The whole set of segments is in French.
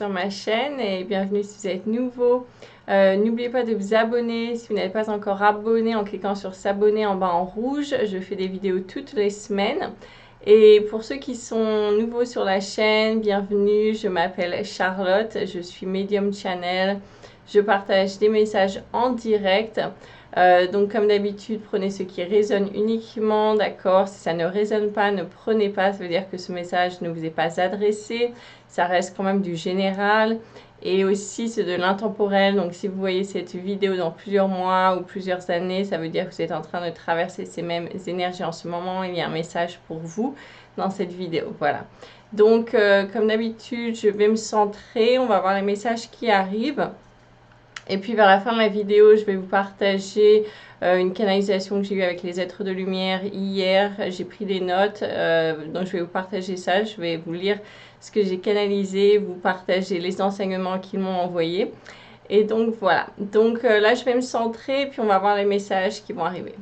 sur ma chaîne et bienvenue si vous êtes nouveau. N'oubliez pas de vous abonner si vous n'êtes pas encore abonné en cliquant sur s'abonner en bas en rouge. Je fais des vidéos toutes les semaines. Et pour ceux qui sont nouveaux sur la chaîne, bienvenue. Je m'appelle Charlotte, je suis Medium Channel. Je partage des messages en direct. Donc comme d'habitude, prenez ce qui résonne uniquement, d'accord? Si ça ne résonne pas, ne prenez pas, ça veut dire que ce message ne vous est pas adressé. Ça reste quand même du général. Et aussi, c'est de l'intemporel. Donc si vous voyez cette vidéo dans plusieurs mois ou plusieurs années, ça veut dire que vous êtes en train de traverser ces mêmes énergies en ce moment. Il y a un message pour vous dans cette vidéo, voilà. Donc comme d'habitude, je vais me centrer. On va voir les messages qui arrivent. Et puis vers la fin de la vidéo, je vais vous partager une canalisation que j'ai eue avec les êtres de lumière hier. J'ai pris des notes, donc je vais vous partager ça. Je vais vous lire ce que j'ai canalisé, vous partager les enseignements qu'ils m'ont envoyés. Et donc voilà. Donc là, je vais me centrer, puis on va voir les messages qui vont arriver.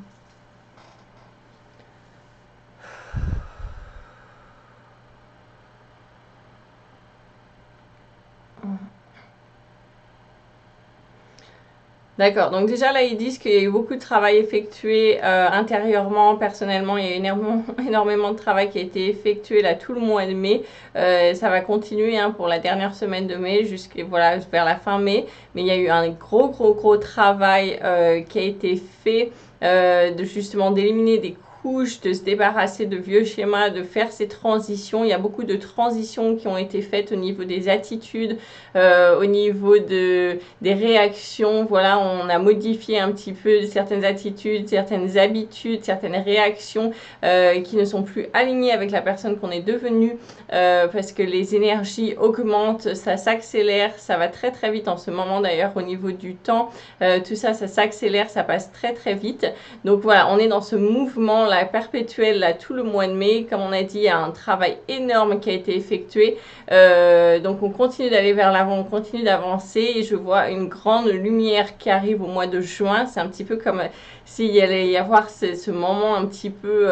D'accord, donc déjà là ils disent qu'il y a eu beaucoup de travail effectué intérieurement, personnellement, il y a eu énormément de travail qui a été effectué là tout le mois de mai. Ça va continuer hein, pour la dernière semaine de mai jusqu'à voilà, vers la fin mai, mais il y a eu un gros travail qui a été fait de justement d'éliminer des couches, de se débarrasser de vieux schémas, de faire ces transitions. Il y a beaucoup de transitions qui ont été faites au niveau des attitudes, au niveau des réactions. Voilà, on a modifié un petit peu certaines attitudes, certaines habitudes, certaines réactions qui ne sont plus alignées avec la personne qu'on est devenue parce que les énergies augmentent, ça s'accélère, ça va très vite en ce moment d'ailleurs au niveau du temps. Tout ça, ça s'accélère, ça passe très vite. Donc voilà, on est dans ce mouvement là perpétuel là tout le mois de mai. Comme on a dit, il y a un travail énorme qui a été effectué. Donc on continue d'aller vers l'avant, on continue d'avancer et je vois une grande lumière qui arrive au mois de juin. C'est un petit peu comme s'il y allait y avoir ce moment un petit peu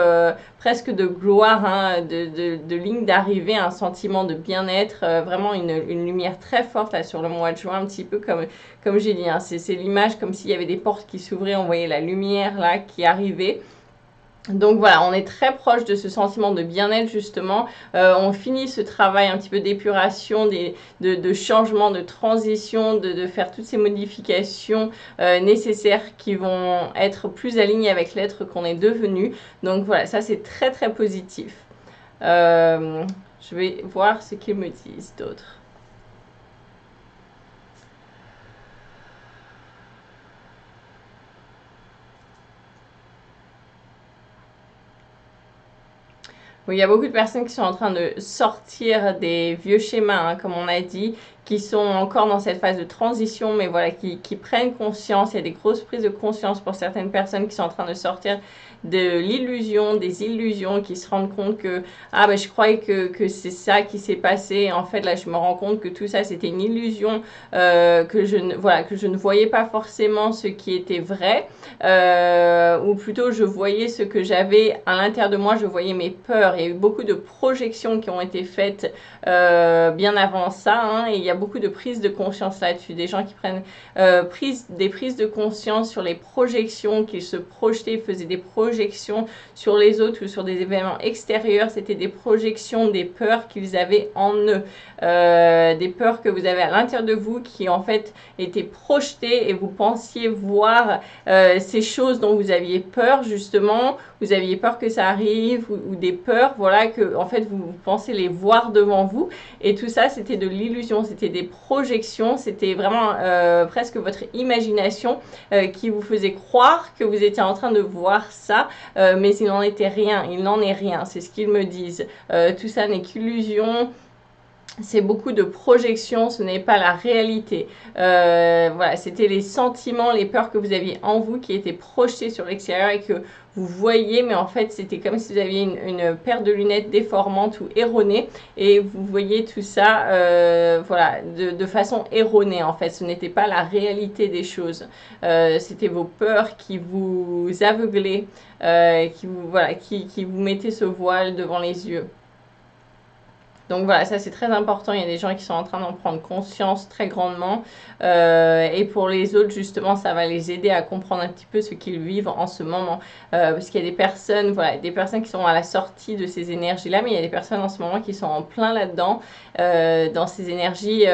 presque de gloire, hein, de ligne d'arrivée, un sentiment de bien-être, vraiment une lumière très forte là sur le mois de juin, un petit peu comme j'ai dit, hein, c'est l'image comme s'il y avait des portes qui s'ouvraient, on voyait la lumière là qui arrivait. Donc voilà, on est très proche de ce sentiment de bien-être justement. On finit ce travail un petit peu d'épuration, de changement, de transition, de faire toutes ces modifications nécessaires qui vont être plus alignées avec l'être qu'on est devenu. Donc voilà, ça c'est très positif. Je vais voir ce qu'ils me disent d'autres. Oui, il y a beaucoup de personnes qui sont en train de sortir des vieux schémas, hein, comme on a dit, qui sont encore dans cette phase de transition, mais voilà, qui prennent conscience. Il y a des grosses prises de conscience pour certaines personnes qui sont en train de sortir de l'illusion, des illusions, qui se rendent compte que ah ben je croyais que c'est ça qui s'est passé. En fait là je me rends compte que tout ça c'était une illusion, que je ne voyais pas forcément ce qui était vrai, ou plutôt je voyais ce que j'avais à l'intérieur de moi, je voyais mes peurs. Il y a eu beaucoup de projections qui ont été faites bien avant ça, hein, et il y a beaucoup de prises de conscience là-dessus, des gens qui prennent des prises de conscience sur les projections, qu'ils se projetaient, faisaient des projections sur les autres ou sur des événements extérieurs. C'était des projections, des peurs qu'ils avaient en eux, des peurs que vous avez à l'intérieur de vous qui en fait étaient projetées et vous pensiez voir ces choses dont vous aviez peur justement, vous aviez peur que ça arrive ou des peurs, voilà, que en fait vous pensez les voir devant vous, et tout ça c'était de l'illusion, c'était des projections, c'était vraiment presque votre imagination qui vous faisait croire que vous étiez en train de voir ça, mais il n'en était rien, il n'en est rien, c'est ce qu'ils me disent. Tout ça n'est qu'illusion. C'est beaucoup de projections, ce n'est pas la réalité. Voilà, c'était les sentiments, les peurs que vous aviez en vous qui étaient projetés sur l'extérieur et que vous voyez, mais en fait c'était comme si vous aviez une paire de lunettes déformantes ou erronées et vous voyez tout ça voilà, de façon erronée en fait. Ce n'était pas la réalité des choses. C'était vos peurs qui vous aveuglaient, qui vous mettaient ce voile devant les yeux. Donc voilà, ça c'est très important. Il y a des gens qui sont en train d'en prendre conscience très grandement. Et pour les autres, justement, ça va les aider à comprendre un petit peu ce qu'ils vivent en ce moment. Parce qu'il y a des personnes, voilà, des personnes qui sont à la sortie de ces énergies-là, mais il y a des personnes en ce moment qui sont en plein là-dedans, dans ces énergies,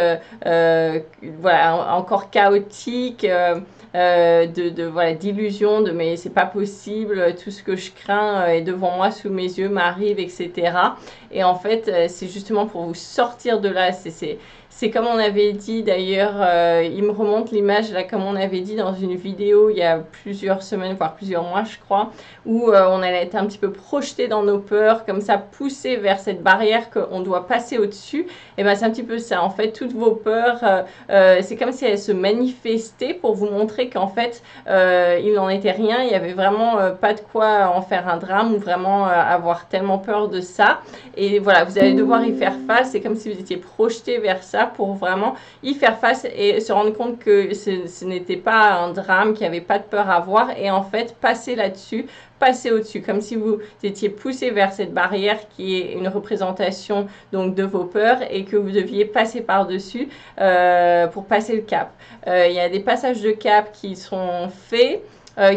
voilà, encore chaotiques. Voilà, d'illusions, de mais c'est pas possible, tout ce que je crains est devant moi, sous mes yeux, m'arrive, etc. Et en fait, c'est justement pour vous sortir de là. C'est comme on avait dit d'ailleurs, il me remonte l'image là, comme on avait dit dans une vidéo il y a plusieurs semaines, voire plusieurs mois, je crois, où on allait être un petit peu projeté dans nos peurs, comme ça, poussé vers cette barrière qu'on doit passer au-dessus. Et ben c'est un petit peu ça. En fait, toutes vos peurs, c'est comme si elles se manifestaient pour vous montrer qu'en fait, il n'en était rien. Il y avait vraiment pas de quoi en faire un drame ou vraiment avoir tellement peur de ça. Et voilà, vous allez devoir y faire face. C'est comme si vous étiez projeté vers ça pour vraiment y faire face et se rendre compte que ce n'était pas un drame, qu'il n'y avait pas de peur à avoir. Et en fait, passer là-dessus, passer au-dessus, comme si vous étiez poussé vers cette barrière qui est une représentation donc de vos peurs et que vous deviez passer par-dessus pour passer le cap. Il y a des passages de cap qui sont faits,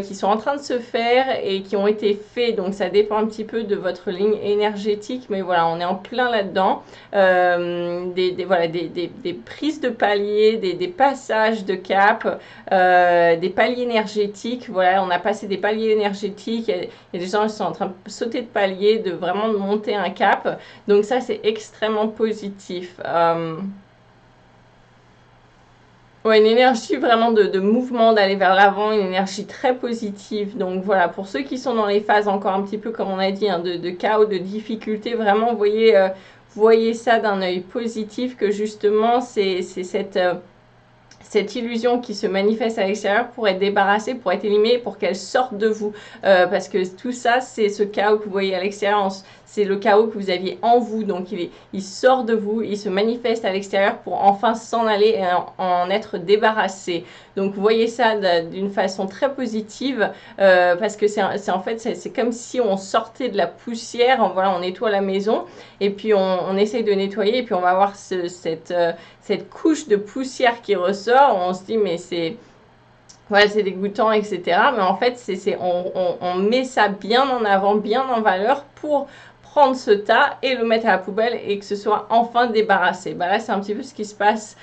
qui sont en train de se faire et qui ont été faits. Donc ça dépend un petit peu de votre ligne énergétique, mais voilà, on est en plein là-dedans. Voilà, des prises de paliers, des passages de cap, des paliers énergétiques. Voilà, on a passé des paliers énergétiques. Il y a des gens qui sont en train de sauter de paliers, de vraiment monter un cap. Donc ça, c'est extrêmement positif. Ouais, une énergie vraiment de mouvement, d'aller vers l'avant, une énergie très positive. Donc voilà, pour ceux qui sont dans les phases encore un petit peu, comme on a dit, hein, de chaos, de difficulté, vraiment, voyez ça d'un œil positif, que justement, c'est cette illusion qui se manifeste à l'extérieur pour être débarrassée, pour être éliminée, pour qu'elle sorte de vous. Parce que tout ça, c'est ce chaos que vous voyez à l'extérieur, c'est le chaos que vous aviez en vous. Donc il sort de vous, il se manifeste à l'extérieur pour enfin s'en aller et en être débarrassé. Donc vous voyez ça d'une façon très positive, parce que c'est en fait, c'est comme si on sortait de la poussière, voilà, on nettoie la maison, et puis on essaye de nettoyer, et puis on va avoir cette couche de poussière qui ressort. On se dit mais c'est voilà, c'est dégoûtant, etc. Mais en fait, on met ça bien en avant, bien en valeur pour prendre ce tas et le mettre à la poubelle et que ce soit enfin débarrassé. Bah là, c'est un petit peu ce qui se passe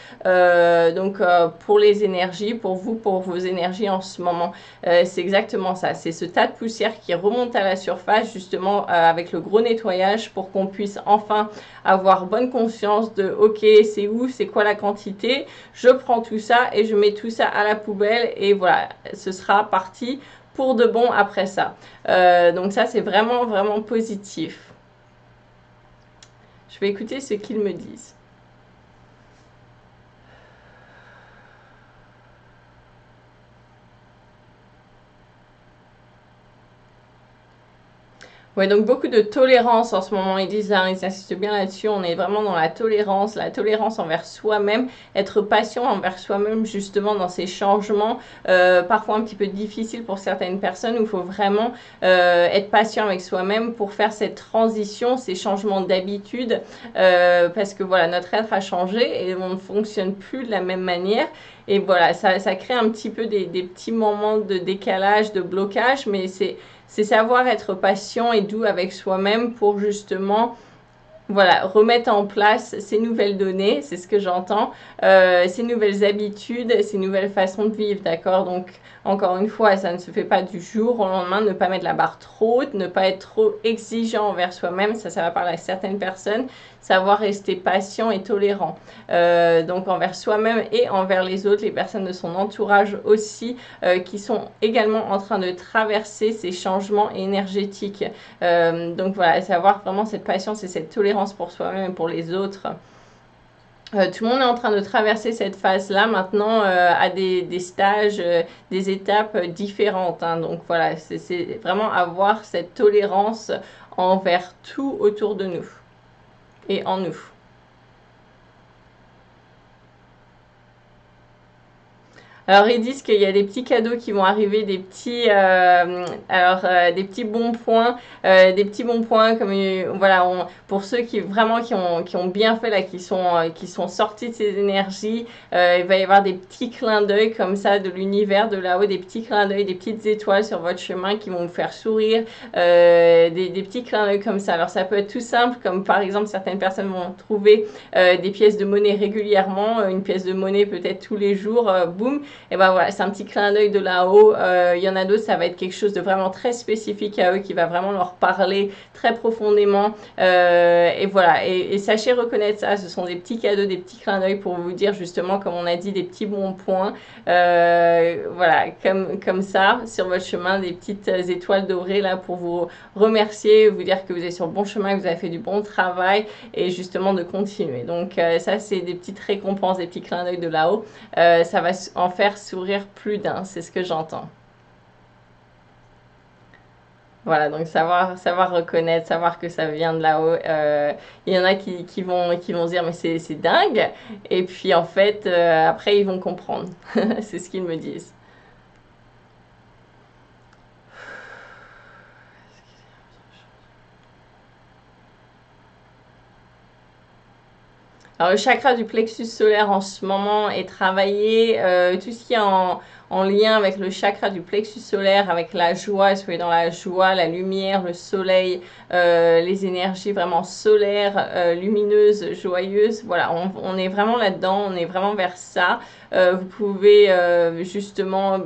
pour les énergies, pour vous, pour vos énergies en ce moment. C'est exactement ça. C'est ce tas de poussière qui remonte à la surface, justement, avec le gros nettoyage pour qu'on puisse enfin avoir bonne conscience de ok, c'est où, c'est quoi la quantité, je prends tout ça et je mets tout ça à la poubelle et voilà, ce sera parti pour de bon après ça. Donc ça, c'est vraiment, vraiment positif. Je vais écouter ce qu'ils me disent. Ouais, donc beaucoup de tolérance en ce moment, ils disent, hein, ils insistent bien là-dessus, on est vraiment dans la tolérance envers soi-même, être patient envers soi-même justement dans ces changements, parfois un petit peu difficiles pour certaines personnes, où il faut vraiment être patient avec soi-même pour faire cette transition, ces changements d'habitude, parce que voilà, notre être a changé et on ne fonctionne plus de la même manière. Et voilà, ça crée un petit peu des petits moments de décalage, de blocage, mais c'est savoir être patient et doux avec soi-même pour justement voilà, remettre en place ces nouvelles données, c'est ce que j'entends, ces nouvelles habitudes, ces nouvelles façons de vivre, d'accord? Donc, encore une fois, ça ne se fait pas du jour au lendemain, ne pas mettre la barre trop haute, ne pas être trop exigeant envers soi-même, ça va parler à certaines personnes, savoir rester patient et tolérant. Donc, envers soi-même et envers les autres, les personnes de son entourage aussi, qui sont également en train de traverser ces changements énergétiques. Donc voilà, savoir vraiment cette patience et cette tolérance pour soi-même et pour les autres. Tout le monde est en train de traverser cette phase-là maintenant à des stages, des étapes différentes. Hein. Donc voilà, c'est vraiment avoir cette tolérance envers tout autour de nous et en nous. Alors, ils disent qu'il y a des petits cadeaux qui vont arriver, des petits, des petits bons points, comme voilà, pour ceux qui vraiment qui ont bien fait là, qui sont sortis de ces énergies. Il va y avoir des petits clins d'œil comme ça de l'univers de là-haut, des petits clins d'œil, des petites étoiles sur votre chemin qui vont vous faire sourire, des petits clins d'œil comme ça. Alors, ça peut être tout simple, comme par exemple certaines personnes vont trouver des pièces de monnaie régulièrement, une pièce de monnaie peut-être tous les jours, boum. Et ben voilà, c'est un petit clin d'œil de là-haut. Il y en a d'autres, ça va être quelque chose de vraiment très spécifique à eux, qui va vraiment leur parler très profondément. Et voilà, et sachez reconnaître ça. Ce sont des petits cadeaux, des petits clins d'œil pour vous dire justement, comme on a dit, des petits bons points. Voilà, comme ça, sur votre chemin, des petites étoiles dorées là pour vous remercier, vous dire que vous êtes sur le bon chemin, que vous avez fait du bon travail et justement de continuer. Donc ça, c'est des petites récompenses, des petits clins d'œil de là-haut. Ça va en faire sourire plus d'un, c'est ce que j'entends. Voilà, donc savoir reconnaître, savoir que ça vient de là-haut. Il y en a qui vont se dire, mais c'est dingue. Et puis en fait, après, ils vont comprendre. C'est ce qu'ils me disent. Alors, le chakra du plexus solaire en ce moment est travaillé. Tout ce qui est en lien avec le chakra du plexus solaire, avec la joie, soyez dans la joie, la lumière, le soleil, les énergies vraiment solaires, lumineuses, joyeuses. Voilà, on est vraiment là-dedans, on est vraiment vers ça. Vous pouvez justement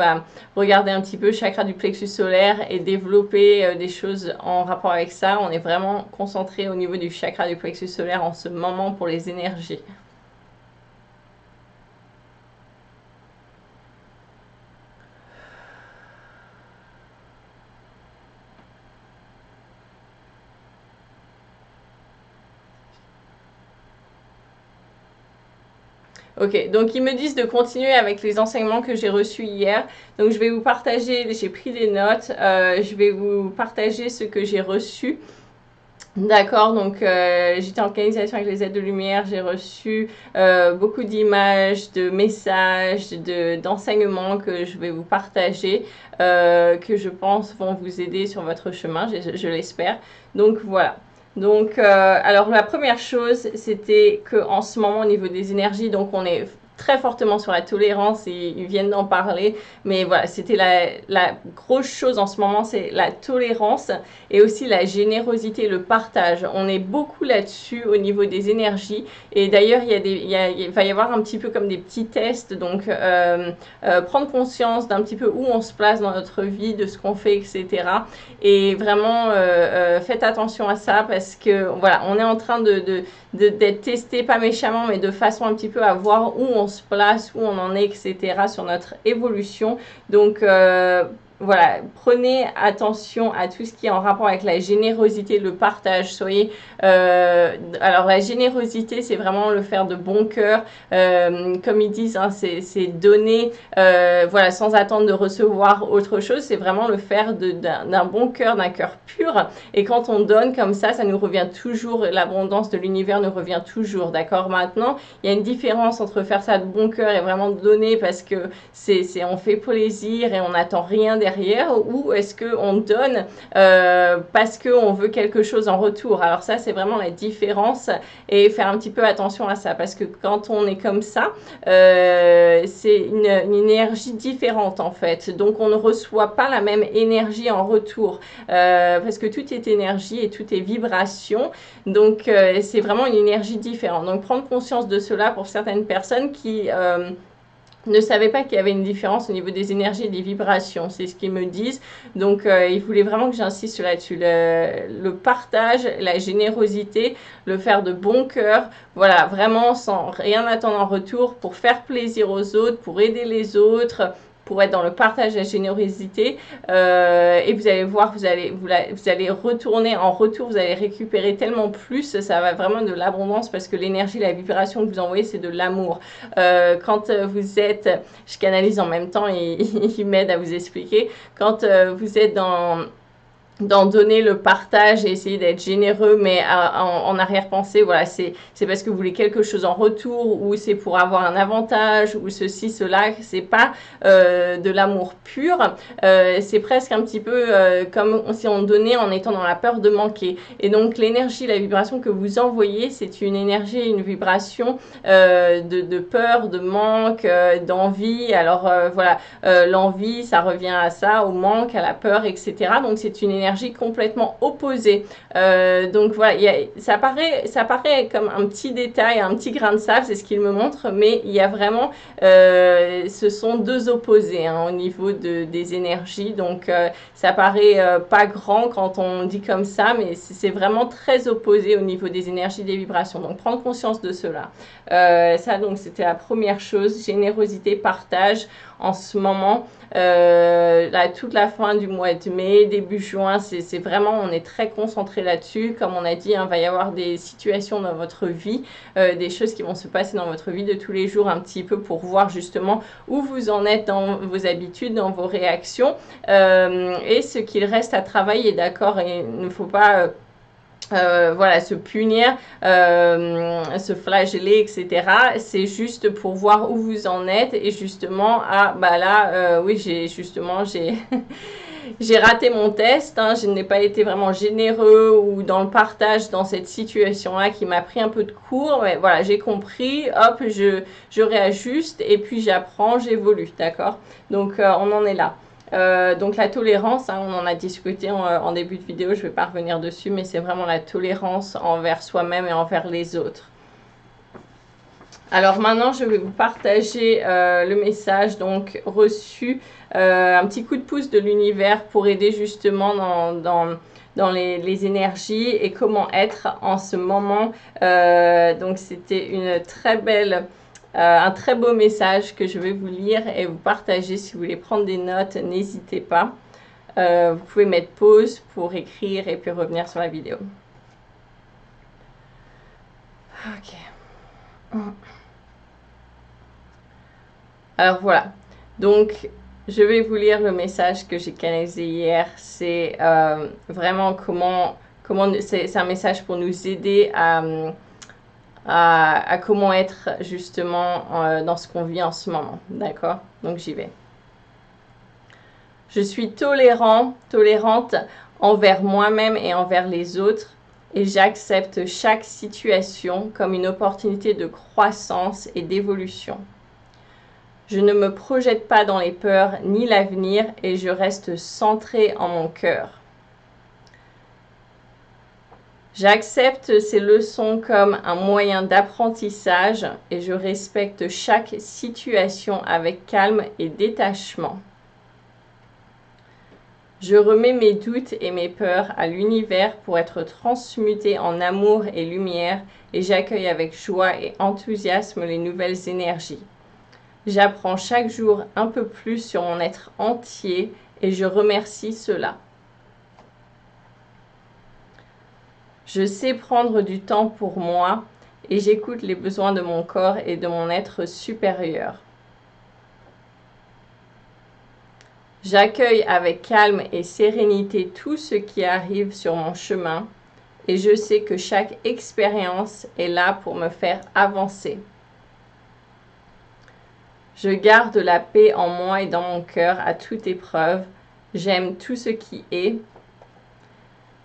regarder un petit peu le chakra du plexus solaire et développer des choses en rapport avec ça. On est vraiment concentré au niveau du chakra du plexus solaire en ce moment pour les énergies. Ok, donc ils me disent de continuer avec les enseignements que j'ai reçus hier. Donc je vais vous partager, j'ai pris des notes, je vais vous partager ce que j'ai reçu. D'accord, donc j'étais en canalisation avec les aides de lumière, j'ai reçu beaucoup d'images, de messages, d'enseignements que je vais vous partager, que je pense vont vous aider sur votre chemin, je l'espère. Donc voilà. Donc, alors la première chose, c'était qu'en ce moment, au niveau des énergies, donc on est très fortement sur la tolérance et ils viennent d'en parler. Mais voilà, c'était la grosse chose en ce moment, c'est la tolérance et aussi la générosité, le partage. On est beaucoup là-dessus au niveau des énergies. Et d'ailleurs, il va y avoir un petit peu comme des petits tests. Donc, prendre conscience d'un petit peu où on se place dans notre vie, de ce qu'on fait, etc. Et vraiment, faites attention à ça parce que voilà, on est en train d'être testé, pas méchamment, mais de façon un petit peu à voir où on se place, où on en est, etc. sur notre évolution. Donc, voilà, prenez attention à tout ce qui est en rapport avec la générosité, le partage. Soyez, alors la générosité, c'est vraiment le faire de bon cœur, comme ils disent, hein, c'est donner, voilà, sans attendre de recevoir autre chose. C'est vraiment le faire d'un bon cœur, d'un cœur pur. Et quand on donne comme ça nous revient toujours. L'abondance de l'univers nous revient toujours. D'accord. Maintenant, il y a une différence entre faire ça de bon cœur et vraiment donner parce que on fait plaisir et on n'attend rien derrière, ou est-ce qu'on donne parce qu'on veut quelque chose en retour. Alors ça, c'est vraiment la différence et faire un petit peu attention à ça parce que quand on est comme ça, c'est une énergie différente en fait. Donc on ne reçoit pas la même énergie en retour parce que tout est énergie et tout est vibration. Donc c'est vraiment une énergie différente. Donc prendre conscience de cela pour certaines personnes qui ne savaient pas qu'il y avait une différence au niveau des énergies et des vibrations, c'est ce qu'ils me disent. Donc ils voulaient vraiment que j'insiste là-dessus, le partage, la générosité, le faire de bon cœur, voilà, vraiment sans rien attendre en retour, pour faire plaisir aux autres, pour aider les autres, pour être dans le partage et la générosité, et vous allez voir, vous allez retourner en retour, vous allez récupérer tellement plus, ça va vraiment de l'abondance parce que l'énergie, la vibration que vous envoyez, c'est de l'amour. Quand vous êtes, je canalise en même temps et il m'aide à vous expliquer, quand vous êtes dans d'en donner le partage et essayer d'être généreux, mais en arrière-pensée, voilà, c'est parce que vous voulez quelque chose en retour, ou c'est pour avoir un avantage, ou ceci, cela. C'est pas de l'amour pur, c'est presque un petit peu comme si on donnait en étant dans la peur de manquer. Et donc l'énergie, la vibration que vous envoyez, c'est une énergie, une vibration de peur, de manque, d'envie. Alors voilà, l'envie, ça revient à ça, au manque, à la peur, etc. Donc c'est une énergie complètement opposée. Donc voilà, ça paraît comme un petit détail, un petit grain de sable, c'est ce qu'il me montre, mais il y a vraiment, ce sont deux opposés au niveau des énergies. Donc ça paraît pas grand quand on dit comme ça, mais c'est vraiment très opposé au niveau des énergies, des vibrations. Donc prendre conscience de cela. Ça, donc c'était la première chose, générosité, partage en ce moment. Toute la fin du mois de mai, début juin, c'est vraiment, on est très concentré là-dessus. Comme on a dit, il va y avoir des situations dans votre vie, des choses qui vont se passer dans votre vie de tous les jours un petit peu pour voir justement où vous en êtes dans vos habitudes, dans vos réactions, et ce qu'il reste à travailler, d'accord. Et il ne faut pas voilà, se punir, se flageller, etc. C'est juste pour voir où vous en êtes et justement, ah bah là, oui, j'ai j'ai raté mon test, je n'ai pas été vraiment généreux ou dans le partage dans cette situation-là qui m'a pris un peu de cours, mais voilà, j'ai compris, hop, je réajuste et puis j'apprends, j'évolue, d'accord. Donc on en est là. Donc la tolérance, on en a discuté en début de vidéo, je ne vais pas revenir dessus, mais c'est vraiment la tolérance envers soi-même et envers les autres. Alors maintenant, je vais vous partager le message donc reçu, un petit coup de pouce de l'univers pour aider justement dans les énergies et comment être en ce moment. Donc c'était une très belle... un très beau message que je vais vous lire et vous partager. Si vous voulez prendre des notes, n'hésitez pas. Vous pouvez mettre pause pour écrire et puis revenir sur la vidéo. Ok. Alors voilà. Donc, je vais vous lire le message que j'ai canalisé hier. C'est vraiment c'est un message pour nous aider à comment être justement dans ce qu'on vit en ce moment. D'accord? Donc j'y vais. Je suis tolérante envers moi-même et envers les autres et j'accepte chaque situation comme une opportunité de croissance et d'évolution. Je ne me projette pas dans les peurs ni l'avenir et je reste centrée en mon cœur. J'accepte ces leçons comme un moyen d'apprentissage et je respecte chaque situation avec calme et détachement. Je remets mes doutes et mes peurs à l'univers pour être transmutés en amour et lumière et j'accueille avec joie et enthousiasme les nouvelles énergies. J'apprends chaque jour un peu plus sur mon être entier et je remercie cela. Je sais prendre du temps pour moi et j'écoute les besoins de mon corps et de mon être supérieur. J'accueille avec calme et sérénité tout ce qui arrive sur mon chemin et je sais que chaque expérience est là pour me faire avancer. Je garde la paix en moi et dans mon cœur à toute épreuve. J'aime tout ce qui est.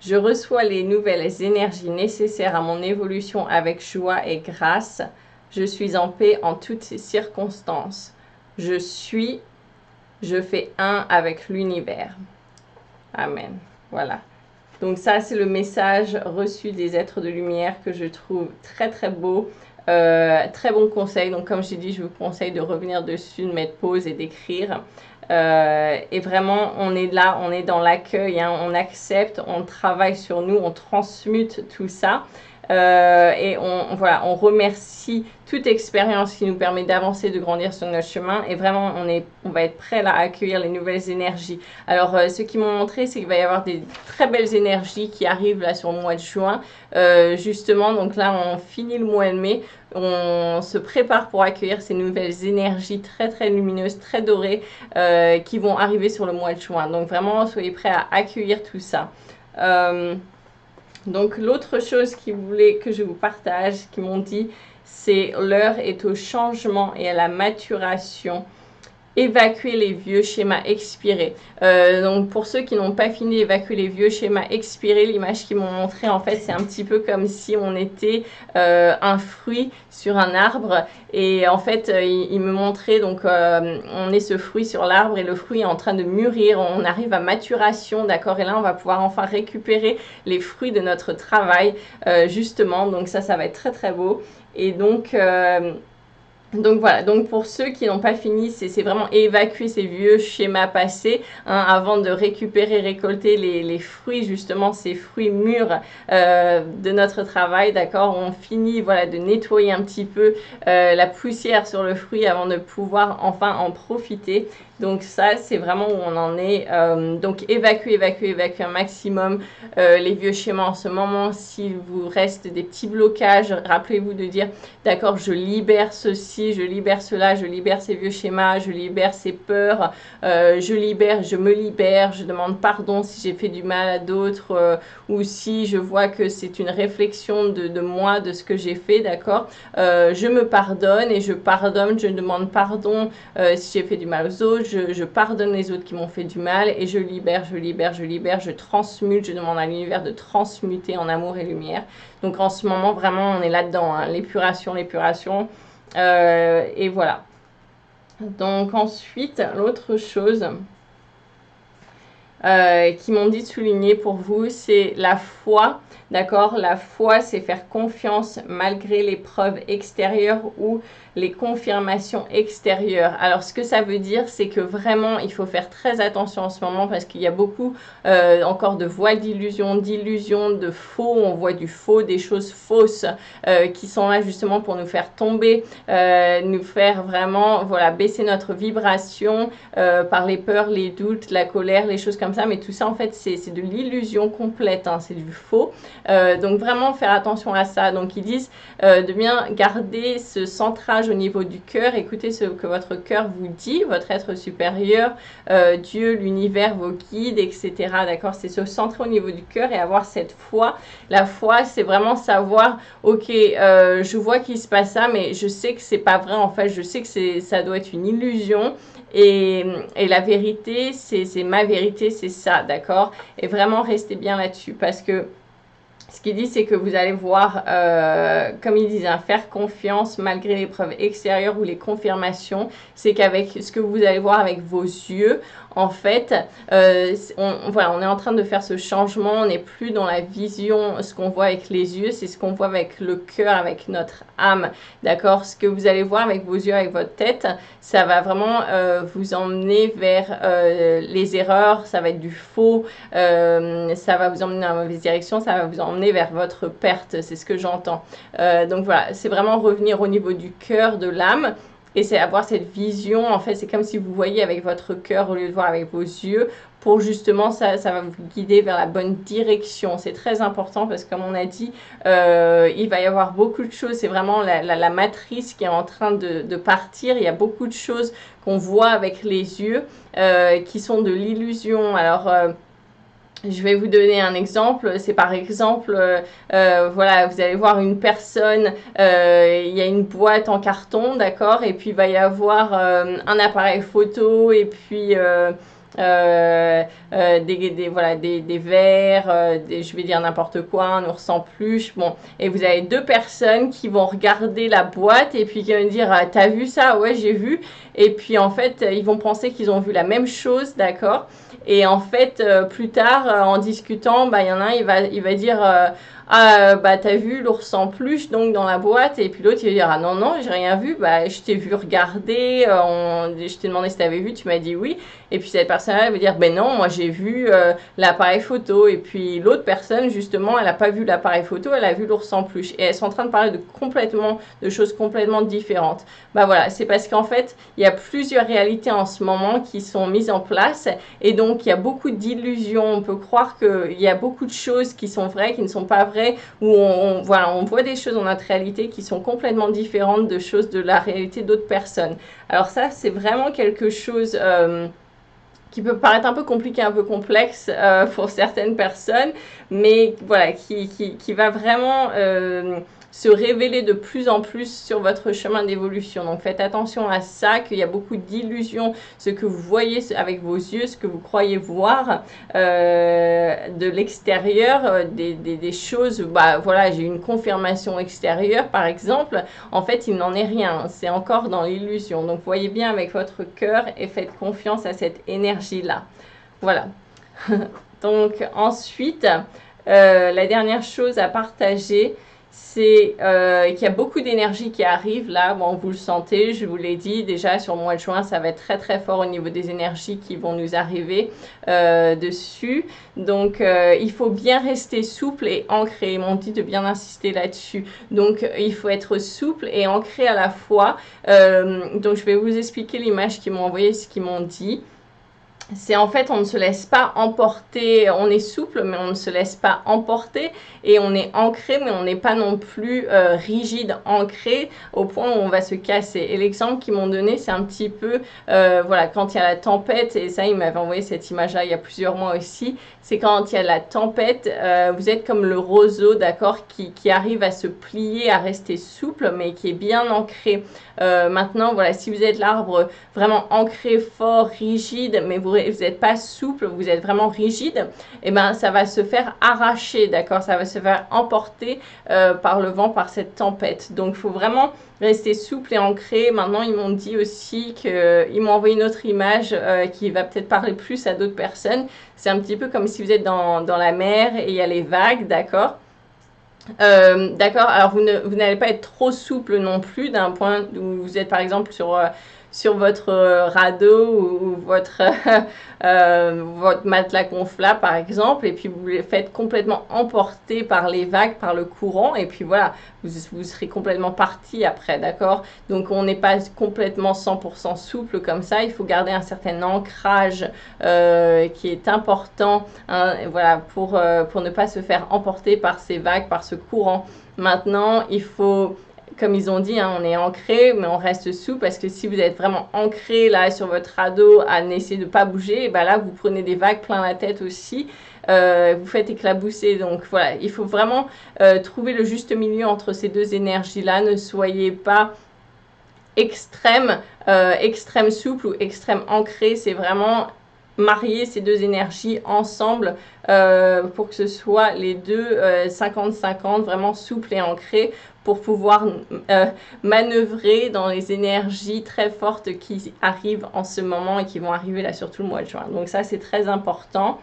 Je reçois les nouvelles énergies nécessaires à mon évolution avec joie et grâce. Je suis en paix en toutes circonstances. Je fais un avec l'univers. Amen. Voilà. Donc ça, c'est le message reçu des êtres de lumière que je trouve très très beau. Très bon conseil. Donc comme j'ai dit, je vous conseille de revenir dessus, de mettre pause et d'écrire. Et vraiment, on est là, on est dans l'accueil, on accepte, on travaille sur nous, on transmute tout ça. Et voilà, on remercie toute expérience qui nous permet d'avancer, de grandir sur notre chemin. Et vraiment, on va être prêt à accueillir les nouvelles énergies. Alors, ce qu'ils m'ont montré, c'est qu'il va y avoir des très belles énergies qui arrivent là sur le mois de juin. Justement, donc là, on finit le mois de mai. On se prépare pour accueillir ces nouvelles énergies très très lumineuses, très dorées, qui vont arriver sur le mois de juin. Donc vraiment, soyez prêts à accueillir tout ça. Donc l'autre chose qu'ils voulaient que je vous partage, qu'ils m'ont dit, c'est l'heure est au changement et à la maturation. Évacuer les vieux schémas expirés. Donc pour ceux qui n'ont pas fini d'évacuer les vieux schémas expirés, l'image qu'ils m'ont montré, en fait, c'est un petit peu comme si on était un fruit sur un arbre. Et en fait, il me montrait, donc on est ce fruit sur l'arbre et le fruit est en train de mûrir. On arrive à maturation, d'accord? Et là, on va pouvoir enfin récupérer les fruits de notre travail, justement. Donc ça va être très très beau. Et donc voilà, donc pour ceux qui n'ont pas fini, c'est vraiment évacuer ces vieux schémas passés, hein, avant de récupérer, récolter les fruits, justement ces fruits mûrs de notre travail, d'accord? On finit voilà, de nettoyer un petit peu la poussière sur le fruit avant de pouvoir enfin en profiter. Donc ça, c'est vraiment où on en est. Donc évacuer un maximum les vieux schémas en ce moment. S'il vous reste des petits blocages, rappelez-vous de dire, d'accord, je libère ceci, je libère cela, je libère ces vieux schémas, je libère ces peurs, je me libère, je demande pardon si j'ai fait du mal à d'autres ou si je vois que c'est une réflexion de moi, de ce que j'ai fait, d'accord? Je me pardonne et je pardonne, je demande pardon si j'ai fait du mal aux autres, je pardonne les autres qui m'ont fait du mal et je libère, je transmute, je demande à l'univers de transmuter en amour et lumière. Donc en ce moment, vraiment, on est là-dedans, hein, l'épuration. Et voilà. Donc ensuite, l'autre chose qui m'ont dit de souligner pour vous, c'est la foi. D'accord? La foi, c'est faire confiance malgré les preuves extérieures ou les confirmations extérieures. Alors, ce que ça veut dire, c'est que vraiment, il faut faire très attention en ce moment parce qu'il y a beaucoup encore de voiles d'illusions, de faux. On voit du faux, des choses fausses qui sont là justement pour nous faire tomber, nous faire vraiment voilà, baisser notre vibration par les peurs, les doutes, la colère, les choses comme ça. Mais tout ça, en fait, c'est de l'illusion complète, hein, c'est du faux. Donc vraiment faire attention à ça. Donc ils disent de bien garder ce centrage au niveau du cœur, écoutez ce que votre cœur vous dit, votre être supérieur, Dieu, l'univers, vos guides, etc. D'accord? C'est se centrer au niveau du cœur et avoir cette foi. La foi, c'est vraiment savoir, ok, je vois qu'il se passe ça, mais je sais que c'est pas vrai. En fait, je sais que ça doit être une illusion. Et la vérité, c'est ma vérité, c'est ça, d'accord? Et vraiment restez bien là-dessus parce que ce qu'il dit, c'est que vous allez voir, comme il disait, faire confiance malgré les preuves extérieures ou les confirmations. C'est qu'avec ce que vous allez voir avec vos yeux, en fait, voilà, on est en train de faire ce changement. On n'est plus dans la vision, ce qu'on voit avec les yeux, c'est ce qu'on voit avec le cœur, avec notre âme. D'accord? Ce que vous allez voir avec vos yeux, avec votre tête, ça va vraiment vous emmener vers les erreurs, ça va être du faux, ça va vous emmener dans la mauvaise direction, ça va vous emmener vers votre perte, c'est ce que j'entends. Donc voilà, c'est vraiment revenir au niveau du cœur, de l'âme. Et c'est avoir cette vision, en fait, c'est comme si vous voyez avec votre cœur au lieu de voir avec vos yeux, pour justement, ça va vous guider vers la bonne direction. C'est très important parce que, comme on a dit, il va y avoir beaucoup de choses. C'est vraiment la matrice qui est en train de partir. Il y a beaucoup de choses qu'on voit avec les yeux qui sont de l'illusion. Alors, je vais vous donner un exemple. C'est par exemple, voilà, vous allez voir une personne, il y a une boîte en carton, d'accord, et puis il va y avoir un appareil photo, et puis voilà, des verres, je vais dire n'importe quoi, un ours en peluche, bon, et vous avez deux personnes qui vont regarder la boîte et puis qui vont dire ah, t'as vu ça? Ouais, j'ai vu. Et puis en fait ils vont penser qu'ils ont vu la même chose, d'accord, Et en fait, plus tard, en discutant, bah, il y en a un, il va dire ah, bah, t'as vu l'ours en peluche donc dans la boîte, et puis l'autre il va dire ah non, non, j'ai rien vu, bah, je t'ai vu regarder, je t'ai demandé si t'avais vu, tu m'as dit oui, et puis cette personne-là va dire ben non, moi j'ai vu l'appareil photo, et puis l'autre personne justement, elle n'a pas vu l'appareil photo, elle a vu l'ours en peluche, et elles sont en train de parler de choses complètement différentes. Bah voilà, c'est parce qu'en fait, il y a plusieurs réalités en ce moment qui sont mises en place, et donc il y a beaucoup d'illusions. On peut croire qu'il y a beaucoup de choses qui sont vraies, qui ne sont pas vraies, où voilà, on voit des choses dans notre réalité qui sont complètement différentes de choses de la réalité d'autres personnes. Alors ça, c'est vraiment quelque chose qui peut paraître un peu compliqué, un peu complexe pour certaines personnes, mais voilà, qui va vraiment se révéler de plus en plus sur votre chemin d'évolution. Donc faites attention à ça, qu'il y a beaucoup d'illusions, ce que vous voyez avec vos yeux, ce que vous croyez voir de l'extérieur, des choses, bah voilà, j'ai une confirmation extérieure par exemple, en fait il n'en est rien, c'est encore dans l'illusion. Donc voyez bien avec votre cœur et faites confiance à cette énergie-là. Voilà. Donc ensuite, la dernière chose à partager, c'est qu'il y a beaucoup d'énergie qui arrive là. Bon, vous le sentez, je vous l'ai dit déjà sur le mois de juin, ça va être très très fort au niveau des énergies qui vont nous arriver dessus. Donc il faut bien rester souple et ancré. Ils m'ont dit de bien insister là-dessus. Donc il faut être souple et ancré à la fois. Donc je vais vous expliquer l'image qu'ils m'ont envoyée, ce qu'ils m'ont dit. C'est en fait, on ne se laisse pas emporter, on est souple, mais on ne se laisse pas emporter, et on est ancré, mais on n'est pas non plus rigide, ancré, au point où on va se casser. Et l'exemple qu'ils m'ont donné, c'est un petit peu, voilà, quand il y a la tempête, et ça, ils m'avaient envoyé cette image-là il y a plusieurs mois aussi, c'est quand il y a la tempête, vous êtes comme le roseau, d'accord, qui arrive à se plier, à rester souple, mais qui est bien ancré. Maintenant, voilà, si vous êtes l'arbre vraiment ancré, fort, rigide, mais vous n'êtes pas souple, vous êtes vraiment rigide, et ben ça va se faire arracher, d'accord, ça va se faire emporter par le vent, par cette tempête. Donc il faut vraiment rester souple et ancré. Maintenant ils m'ont dit aussi qu'ils m'ont envoyé une autre image qui va peut-être parler plus à d'autres personnes. C'est un petit peu comme si vous êtes dans la mer et il y a les vagues, d'accord. D'accord, alors vous n'allez pas être trop souple non plus, d'un point où vous êtes par exemple sur votre radeau ou votre, votre matelas gonflable par exemple, et puis vous les faites complètement emporter par les vagues, par le courant, et puis voilà, vous serez complètement parti après, d'accord. Donc on n'est pas complètement 100% souple comme ça, il faut garder un certain ancrage qui est important, hein, voilà, pour ne pas se faire emporter par ces vagues, par ce courant. Maintenant, il faut, comme ils ont dit, hein, on est ancré, mais on reste souple, parce que si vous êtes vraiment ancré là sur votre radeau à essayer de ne pas bouger, et ben là vous prenez des vagues plein la tête aussi, vous faites éclabousser. Donc voilà, il faut vraiment trouver le juste milieu entre ces deux énergies là. Ne soyez pas extrême souple ou extrême ancré, c'est vraiment marier ces deux énergies ensemble pour que ce soit les deux 50-50, vraiment souple et ancré, pour pouvoir manœuvrer dans les énergies très fortes qui arrivent en ce moment et qui vont arriver là surtout le mois de juin. Donc ça c'est très important.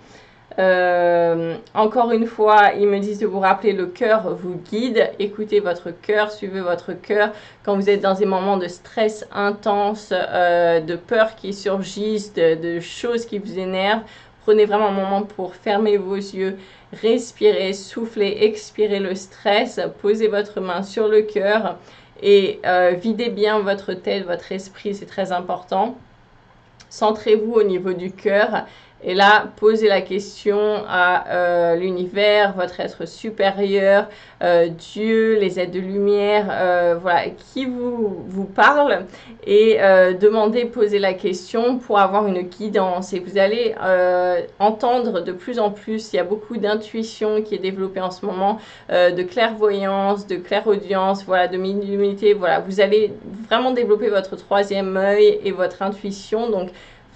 Encore une fois, ils me disent de vous rappeler, le cœur vous guide, écoutez votre cœur, suivez votre cœur. Quand vous êtes dans des moments de stress intense, de peur qui surgissent, de choses qui vous énervent, prenez vraiment un moment pour fermer vos yeux, respirer, souffler, expirer le stress, posez votre main sur le cœur et videz bien votre tête, votre esprit, c'est très important. Centrez-vous au niveau du cœur. Et là, posez la question à l'univers, votre être supérieur, Dieu, les êtres de lumière, voilà, qui vous parle, et demandez, posez la question pour avoir une guidance. Et vous allez entendre de plus en plus, il y a beaucoup d'intuition qui est développée en ce moment, de clairvoyance, de clairaudience, voilà, de médiumnité, voilà. Vous allez vraiment développer votre troisième œil et votre intuition, donc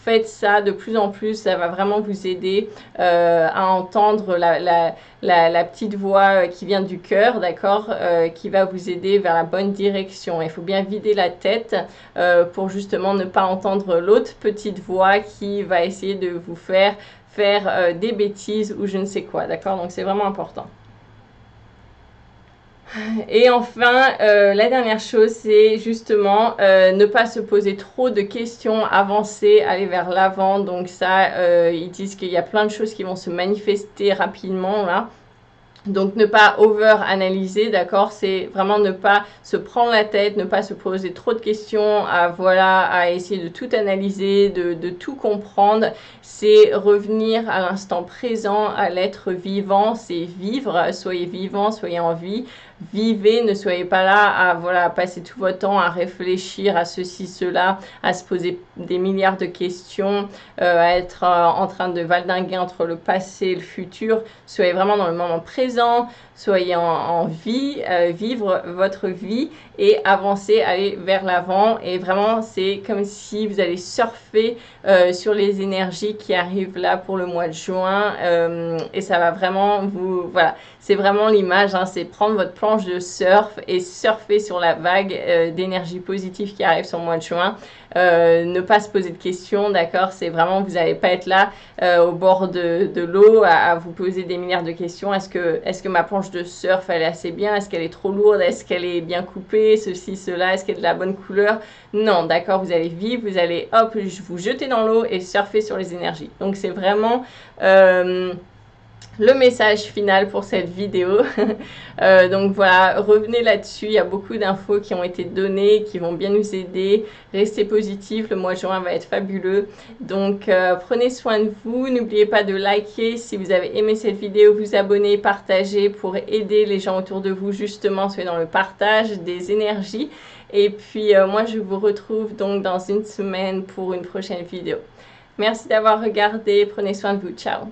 faites ça de plus en plus, ça va vraiment vous aider à entendre la petite voix qui vient du cœur, d'accord, qui va vous aider vers la bonne direction. Il faut bien vider la tête pour justement ne pas entendre l'autre petite voix qui va essayer de vous faire des bêtises ou je ne sais quoi, d'accord? Donc c'est vraiment important. Et enfin, la dernière chose, c'est justement ne pas se poser trop de questions, avancer, aller vers l'avant. Donc ça, ils disent qu'il y a plein de choses qui vont se manifester rapidement là. Donc ne pas over-analyser, d'accord, c'est vraiment ne pas se prendre la tête, ne pas se poser trop de questions, à essayer de tout analyser, de tout comprendre. C'est revenir à l'instant présent, à l'être vivant, c'est vivre, soyez vivant, soyez en vie. Vivez, ne soyez pas là à passer tout votre temps à réfléchir à ceci, cela, à se poser des milliards de questions, à être en train de valdinguer entre le passé et le futur. Soyez vraiment dans le moment présent, soyez en vie, vivre votre vie et avancer, aller vers l'avant. Et vraiment, c'est comme si vous allez surfer sur les énergies qui arrivent là pour le mois de juin. Et ça va vraiment vous... Voilà, c'est vraiment l'image, hein, c'est prendre votre planche de surf et surfer sur la vague d'énergie positive qui arrive sur le mois de juin. Ne pas se poser de questions, d'accord, c'est vraiment, vous n'allez pas être là au bord de l'eau à vous poser des milliards de questions. Est-ce que ma planche de surf, elle est assez bien? Est-ce qu'elle est trop lourde? Est-ce qu'elle est bien coupée? Ceci, cela, est-ce qu'elle est de la bonne couleur? Non, d'accord, vous allez vivre, vous allez, hop, vous jeter dans l'eau et surfer sur les énergies. Donc, c'est vraiment... le message final pour cette vidéo. Donc voilà, revenez là-dessus, il y a beaucoup d'infos qui ont été données, qui vont bien nous aider. Restez positifs, le mois de juin va être fabuleux. Donc prenez soin de vous, n'oubliez pas de liker si vous avez aimé cette vidéo, vous abonner, partager pour aider les gens autour de vous, justement, soyez dans le partage des énergies. Et puis moi je vous retrouve donc dans une semaine pour une prochaine vidéo. Merci d'avoir regardé, prenez soin de vous, ciao.